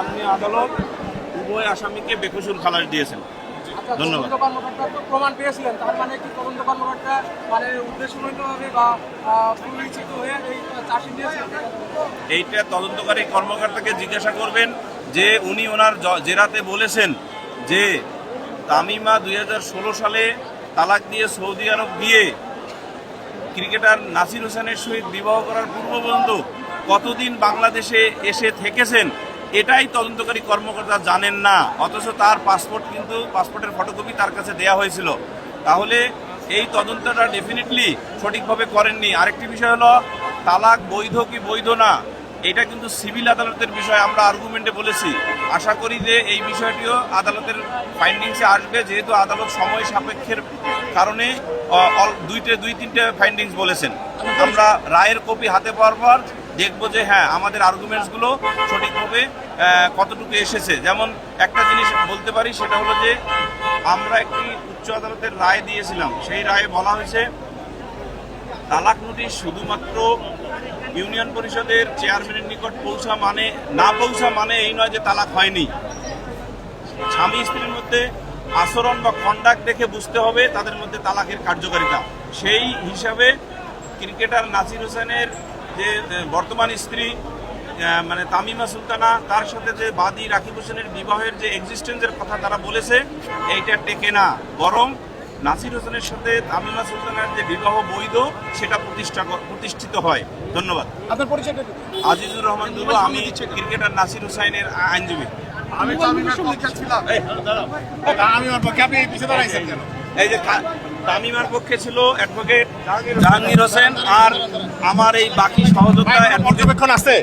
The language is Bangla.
মাননীয় আদালত উভয় আসামিকে বেকসুর খালাস দিয়েছেন। ধন্যবাদ। প্রমাণ পেয়েছিলেন, তার মানে কি তদন্ত কর্মকর্তা মানে উদ্দেশ্যমূলকভাবে বা পরিচিত হয়ে এই চার্জশিট দিয়েছেন? এইটা তদন্তকারী কর্মকর্তাকে জিজ্ঞাসা করবেন যে উনি ওনার জেরাতে বলেছেন যে তামিমা 2016 সালে তালাক দিয়ে সৌদি আরব গিয়ে ক্রিকেটার নাসির হোসেনের সহিত বিবাহ করার পূর্ব পর্যন্ত কতদিন বাংলাদেশে এসে থেকেছেন এটাই তদন্তকারী কর্মকর্তা জানেন না, অথচ তার পাসপোর্টের ফটোকপি তার কাছে দেয়া হয়েছিল। তাহলে এই তদন্তটা ডেফিনেটলি সঠিকভাবে করেননি। আরেকটি বিষয় হলো তালাক বৈধ কি বৈধ না, এটা কিন্তু সিভিল আদালতের বিষয়, আমরা আর্গুমেন্টে বলেছি। আশা করি যে এই বিষয়টিও আদালতের ফাইন্ডিংসে আসবে, যেহেতু আদালত সময় সাপেক্ষের কারণে দুই তিনটে ফাইন্ডিংস বলেছেন। আমরা রায়ের কপি হাতে পাওয়ার পর দেখবো যে হ্যাঁ আমাদের আর্গুমেন্টসগুলো সঠিকভাবে কতটুকু এসেছে। যেমন একটা জিনিস বলতে পারি, সেটা হলো যে আমরা একটি উচ্চ আদালতের রায় দিয়েছিলাম, সেই রায়ে বলা হয়েছে তালাক নোটিশ শুধুমাত্র ইউনিয়ন পরিষদের চেয়ারম্যানের নিকট না পৌঁছা মানে এই নয় যে তালাক হয়নি। স্বামী স্ত্রীর মধ্যে আচরণ বা কন্ডাক্ট দেখে বুঝতে হবে তাদের মধ্যে তালাকের কার্যকারিতা। সেই হিসাবে ক্রিকেটার নাসির হোসেনের যে বর্তমান স্ত্রী মানে তামিমা সুলতানা, তার সাথে যে বাদী রাকিব হোসেনের বিবাহের যে এক্সিস্টেন্সের কথা তারা বলেছে, এইটা টেকে না, বরং নাসির হোসেনের সাথে তামিমা সুলতানার যে বিবাহ বৈধ সেটা প্রতিষ্ঠিত হয়। ধন্যবাদ। আপনার পরিচয়? আজিজুর রহমান দুলু, আমি ক্রিকেটার নাসির হোসেনের আইনজীবী। এই যে তামিমার পক্ষে ছিল অ্যাডভোকেট জাহাঙ্গীর হোসেন, আর আমার এই বাকি সহযোগিতা পর্যবেক্ষণ আছে।